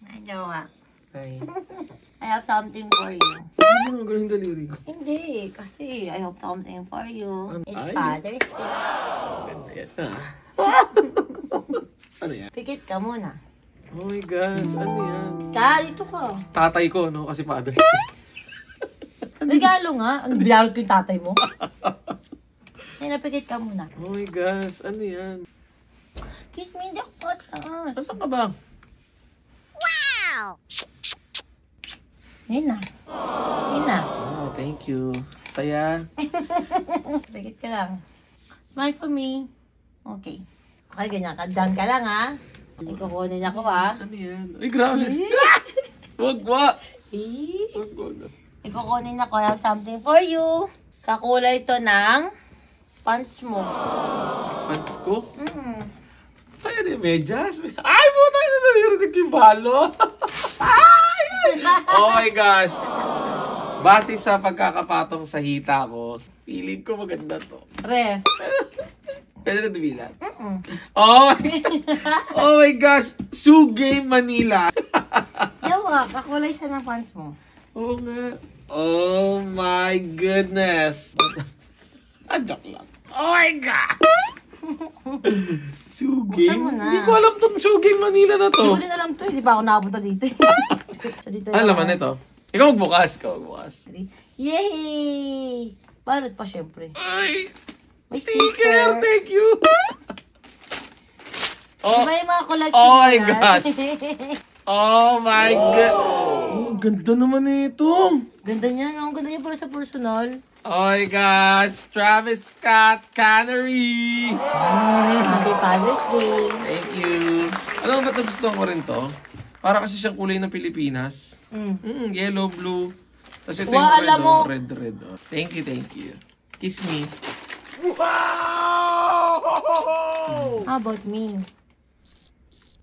Ay, jowa. Hi. I have something for you. Ano magaling delivery ko? Hindi, kasi I have something for you. It's Ay. Father's Day. Ganda yan. Ano yan? Pikit ka muna. Oh my gosh, ano yan? Dito ka. Tatay ko, no? Kasi father. Regalo nga. Ang bilarot ko yung tatay mo. Ay, napikit ka muna. Oh my gosh, ano yan? Kiss me in the butt. Nasaan ka ba? Yun na. Yun na. Oh, thank you. Saya. Pikit ka lang. Smile for me. Okay. Okay, ganyan ka. Done ka lang, ha? Ikukunin ako, ha? Ano yan? Ay, grabe. Wag, wag. Eh? Wag, wag. Ikukunin ako. I have something for you. Kakulay ito ng pants mo. Pants ko? Mm. Ay, ano yung medyas? Ay, puta, narinig ko yung balo. Ay! Oh my gosh. Base sa pagkakapatong sa hita ko, feeling ko maganda to. Ref. Pwede na dumilan? Oh my gosh. Shoe Game Manila. Yawa, kakulay siya ng pants mo. Oo nga. Oh my goodness. Joke lang. Oh my God. Shoe Game? mo na. Hindi ko alam tong Shoe Game Manila na Hindi to. ko din alam to. Hindi pa ako nakapunta dito. So, dito Ano naman ito? Ikaw magbukas. Ikaw magbukas. Yay! Balot pa syempre. Ay! May Sticker! Thank you! Oh, Diba yung mga collection oh my yan? gosh! Oh my God! Oh, ganda naman ito! Ganda niya. Ang ganda niya para sa personal. Oh my gosh! Travis Scott Canary! Happy Father's Day. Thank you! Alam mo ba ito gusto ko rin to? Para kasi siyang kulay ng Pilipinas. Yellow, blue. Tapos ito yung alam mo. red, red. Oh. Thank you, thank you. Kiss me. How about me?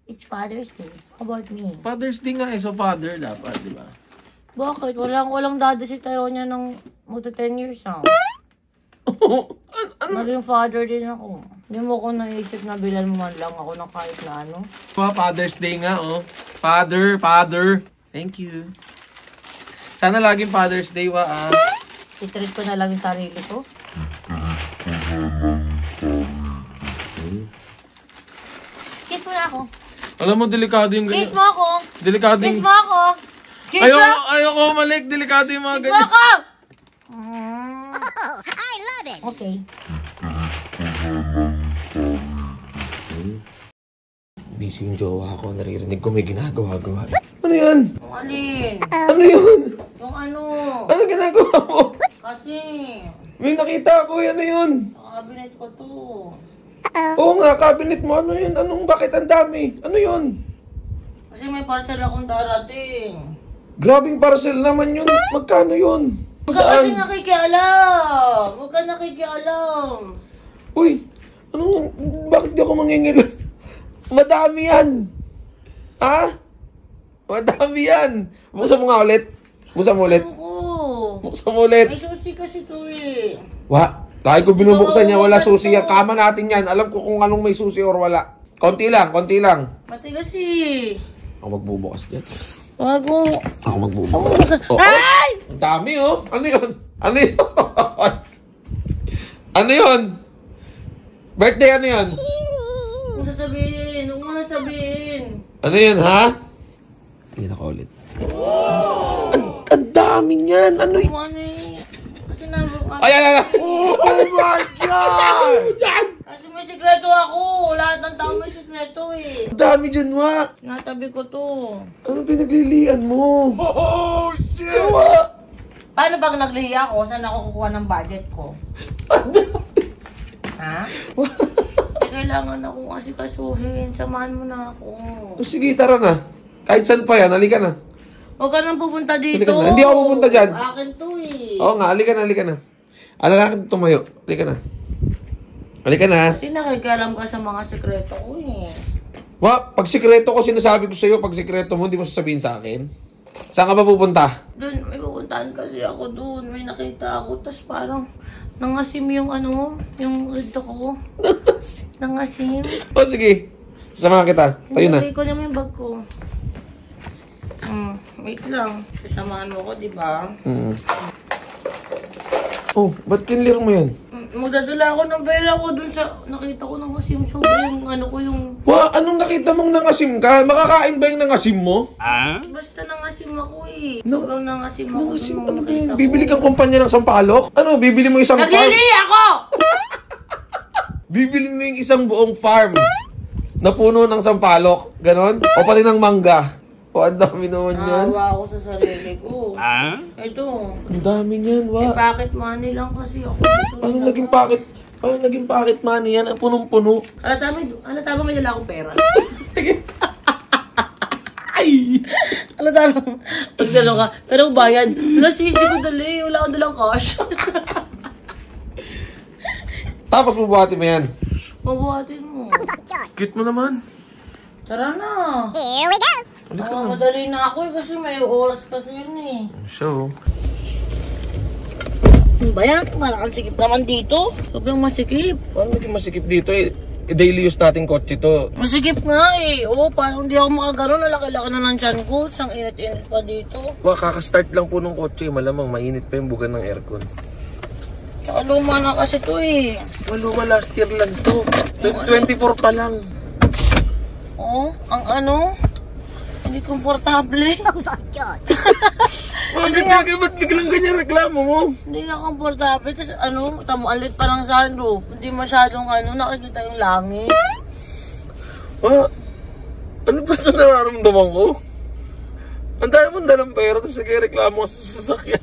It's Father's Day. How about me? Father's Day nga eh, so father dapat, di ba? Bakit? Walang dada si Tyronia ng magto 10 years ah. Naging father din ako. Hindi mo ko naisip na bilan mo man lang ako ng kahit na ano. Father's Day nga, oh. Father. Thank you. Sana laging Father's Day, I-treat ko na lang yung sarili ko. Kiss mo na ako. Alam mo, delikado yung ganyan. Kiss mo ako. Delikado Kiss yung... mo ako. Kiss mo. Ayoko malik. Delikado yung mga Kiss mo ganyan. ako. I love it. Okay. Busy yung jowa ko. Naririnig ko may ginagawa-gawa. Ano yun? Yung alin? Ano yun? Yung ano? Ano ginagawa mo? Kasi, May nakita ako. Ano yun? sa cabinet ko to. Oo nga, cabinet mo. Ano yun? Bakit ang dami? Ano yun? Kasi may parcel akong darating. Grabing parcel naman yun. Magkano yun? Huwag ka kasi nakikialam. Huwag ka nakikialam. Uy, bakit di ako mangingil? Madami yan. Ha? Madami yan. Buksan mo nga ulit. Buksan mo ulit. Ako. Buksan mo ulit. May susi kasi to eh. Lagi ko binubuksan niya. Wala susi yan. Kama natin yan. Alam ko kung anong may susi or wala. Konti lang, konti lang. Matigas eh. Ako magbubukas dyan. Wag mo. Ako magbubukas. Ay! Ang dami oh. Ano yun? Ano yun? Ano yun? Birthday ano yun? Huwag mo sasabihin. Huwag mo sasabihin. Ano yun ha? Tingin ako ulit. Ang dami niyan. Ano yun? Ano eh. Kasi nabukas. Ay! Oh my God! Kasi may sikreto ako. Lahat ng tao may sikreto eh. Ang dami dyan, Wa. Natabi ko to. Ano pinaglilian mo? Oh, shit! Wa! Paano pag naglihi ako, saan ako kukuha ng budget ko? Ha? Eh, kailangan ako kasi kasuhin. Samahan mo na ako. Sige, tara na. Kahit saan pa yan, halika na. Huwag ka nang pupunta dito. Halika na. Hindi ako pupunta dyan. Akin to eh. Oo nga, halika na, halika na. Alalaki tumayo. Halika na. Halika na. Kasi nakikialam ka sa mga sekreto ko eh. Wa, pag sikreto ko, sinasabi ko sa'yo, pag sikreto mo, hindi mo sasabihin sa akin. Saan ka ba pupunta? Doon, may pupuntahan kasi ako doon. May nakita ako. Tapos parang nangasim yung ano, yung ito ko. Nangasim. O sige, sasamahan kita. Tayo na. Hindi ko naman yung bag ko. Wait lang. Sasamahan mo ko, di ba? Oh, ba't kinlir mo yan? Magdadala ako ng pera ko dun sa... Nakita ko ng asim. Sobrang ano ko yung... Wa, anong nakita mong nangasim ka? Makakain ba yung nangasim mo? Basta nangasim ako eh. Sobrang nangasim ako. Nangasim, dun ano nung ba yan? nakita ko. Bibili kang kumpanya ng sampalok? Ano, bibili mo isang farm? Naglili ako! Bibili mo yung isang buong farm na puno ng sampalok, ganon? O pati ng mangga. O, ang dami naman yan. Naawa ako sa sarili ko. Ito. Ang dami niyan, wa. Pocket money lang kasi ako. Paano naging pocket money yan? Ang punong-puno. Halata mo may dala akong pera. Ay! Halata mo. Pag dala ka. Pero bayad. Wala sis, di ko dali. Wala akong dalang cash. Tapos bubuhati mo yan. Mabuhatin mo. Cute mo naman. Tara na. Here we go! Madali na ako eh kasi may oras kasi yun eh. So, Ano ba yan? Parang sikip naman dito. Sobrang masikip. paano naging masikip dito eh? Daily use natin kotse to. Masikip nga eh. Oo, parang hindi ako makagano. Nalaki-laki na ng tiyan ko. Sang init-init pa dito. Wa, kakastart lang po ng kotse. Malamang mainit pa yung bugan ng aircon. Tsaka luma na kasi to eh. Maluma last year lang to. 2024 pa lang. Oo, ang ano? Hindi komportable. Oh my God! Bakit ba't biglang ganyan reklamo mo? Hindi nga komportable. Tapos ano, tamo, alit pa ng sunroof. Hindi masyadong ano, nakikita yung langit. Wa, ano ba sa nararamdaman ko? Ang dami mong dalang pera tapos nagreklamo ka sa sasakyan.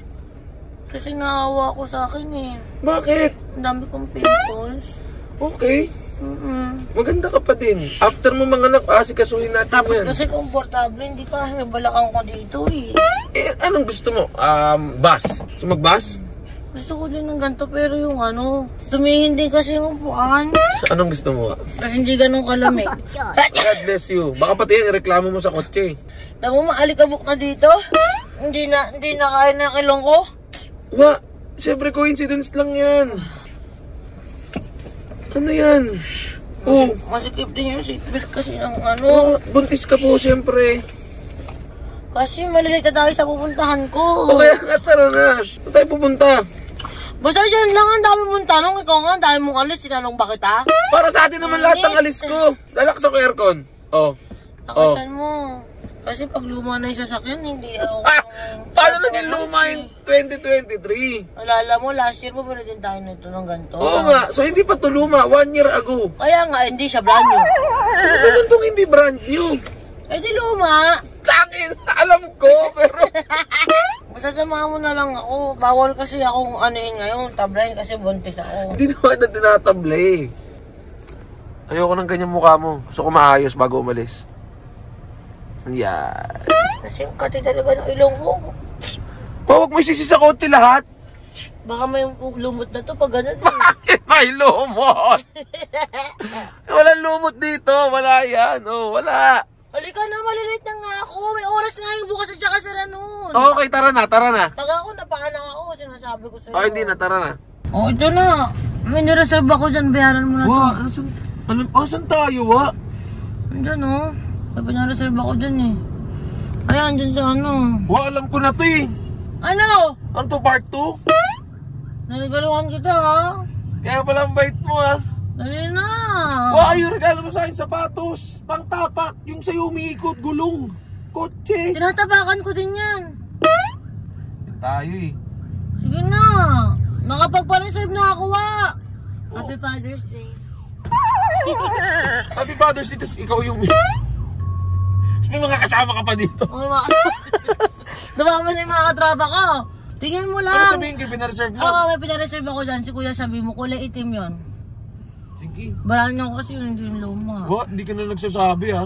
Kasi naawa ko sa akin eh. Bakit? Ang dami kong pimples. Okay. Maganda ka pa din. After mo manganak, asikasuhin natin yan. Kasi komportable, hindi ka may balakang ko dito eh. Eh, anong gusto mo? Bus. So mag-bus? Gusto ko din ng ganito pero yung ano, tumingin din kasi yung upuan. Anong gusto mo? Kasi hindi ganun kalamig. God bless you. Baka pati yan, ireklamo mo sa kotse. Tama mo, maalikabok na dito. Hindi na kaya na kilong ko. Wa, syempre coincidence lang yan. Ano yan? Oh, Masikip din yung seatbelt kasi ng ano. buntis ka po syempre. Kasi malilita tayo sa pupuntahan ko. O kaya nga, tara na. Saan tayo pupunta? Basta dyan lang, ang dami mong tanong. Ikaw nga, ang dami mong alis. Sinanong ba kita? Para sa atin naman lahat ng alis ko. Lalaksa ko aircon. Oh. Nakasan mo. Kasi pag luma na yung sasakyan, hindi ako... Paano naging luma yung 2023? Alala mo, last year mo din tayo nito ng ganito. Oo nga. So hindi pa to luma. 1 year ago. Kaya nga, hindi siya brand new. Ano naman tong hindi brand new? Eh di luma. Tangin! Alam ko, pero... Masasama mo na lang ako. Bawal kasi akong anuhin ngayon. Tablahin kasi buntis ako. Hindi naman na tinatabla eh. Ayoko ng ganyan mukha mo. Gusto ko maayos bago umalis. Yan. Kasi yung kati talaga ng ilong ko. Huwag mo isisi sa kotse lahat. Baka may lumot na to pag ganun. Bakit may lumot? Walang lumot dito. Wala yan. Oh, wala. Halika na, malilate na nga ako. May oras nga yung bukas at saka sara nun. Okay, tara na, tara na. Pag ako, napaanak ako. Sinasabi ko sa'yo. Oh, hindi na, tara na. Oh, ito na. May nireserve ako dyan. Bayaran mo na to. Saan tayo, wa? Andyan oh. May pinareserve ako dyan eh. Ayan, dyan sa ano. Wa, alam ko na to eh. Ano? Ano to, part 2? Nagaluhan kita ha. Kaya pala ang bait mo ah. Dali na. Wa, yung regalo mo sa akin sapatos. Pangtapak, yung sa'yo umiikot, gulong. Kotse. Tinatapakan ko din yan. Tayo eh. Sige na. Nakapagpa-reserve na ako ha. Happy Father's Day. Happy Father's Day, tas ikaw yung... May mga kasama ka pa dito. Oo nga. Dumama na yung mga katrapa ko. Tingnan mo lang. Ano sabihin ko, pinareserve mo? Oo, may pinareserve ako dyan. Si kuya sabi mo, kulay itim yon. Sige. Balaan niya ko kasi yun, hindi yung luma. Wa, hindi ka na nagsasabi ha.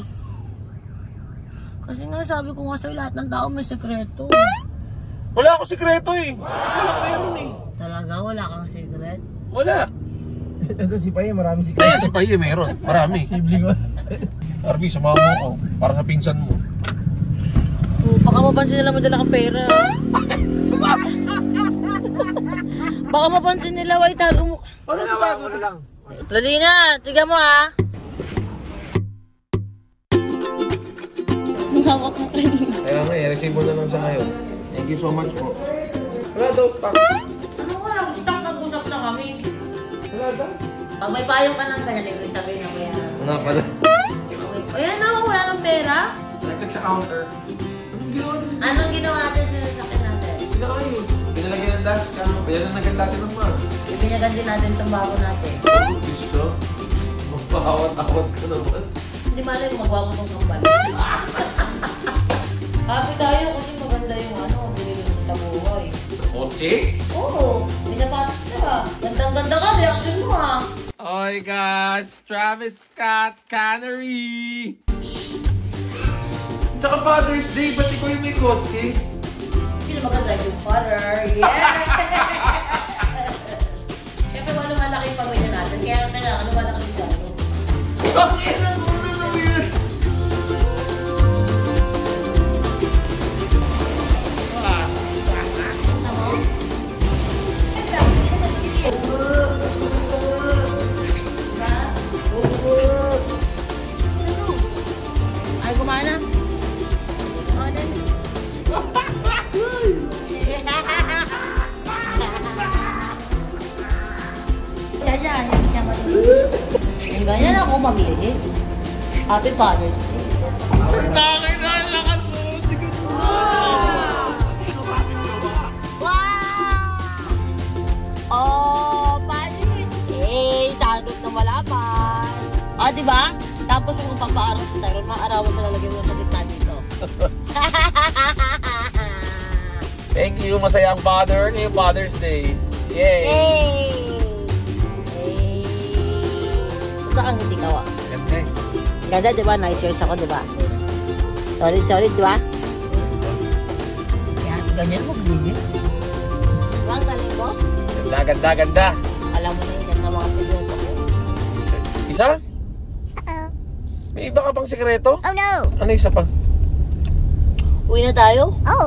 Kasi nga sabi ko nga sa'yo, lahat ng tao may sekreto. Wala akong sikreto eh. Walang meron eh. Talaga, wala kang secret? Wala. Ito si Paye, maraming sikap. Kaya si Paye meron. Marami. Sibling ko. Arby, samahan mo ako. Para sa pinsan mo. Oo, baka mapansin nila madala kang pera. Baka mapansin nila, why tago mo. Ano na bago na lang? Dali na, tiga mo ha. Hawak mo kanina. Kaya nga eh, resibo na lang siya ngayon. Thank you so much po. Wala daw stock. Ano wala? Stock nag-usap na kami. Wala daw. Pag may payong ka ng ganyan, ibig sabihin na bayaran. Nga pala. Ayan na, wala ng pera. Nagtag sa counter. Anong ginawa natin sa sasakyan natin? Pinakayos. Pinalagyan ng dashcam. Pinalagyan natin ng mask. Ibinyagan din natin itong bago natin. Gusto? Magpahawat-awat ka naman. Hindi malay mo, magawa mo itong kambal. Happy tayo kasi maganda yung binili mo sa buhay. Kotse? Oo, pinapatas ka. Gandang-ganda ka, reaction mo ha. Oh my gosh! Travis Scott Cannery! Tsaka Father's Day, ba't ikaw yung may kotse? Sino maganda yung father? Yeah! Siyempre, wala malaki yung pamilya natin, kaya kailangan lumalaki yung gano. Okay na muna na weird! Ay, gumana? Oo, din. Yan, siya matulog. Ganyan ako mamili. Happy Father's Day. Nakakay na ang lakas mo! Tignan mo! Wow! Oh, Father's Day! Sagot na malapan. Oh, di ba? Tapos kung papaaraw sa Tyrone, maarawan sa lalagyan mo sa gitna dito. Thank you, masayang father ngayong Father's Day. Yay! Hey! Hey! Punta kang hindi kawa. Ganda eh. Ganda, di ba? Nice choice ako, di ba? Solid, di ba? Yan, ganyan mo, ganyan. Diba, ang galing mo? Ganda. Alam mo na yun, sa mga sigurito ko. Isa? May iba ka pang sikreto? Oh no! Ano isa pa? Uwi na tayo? Oh!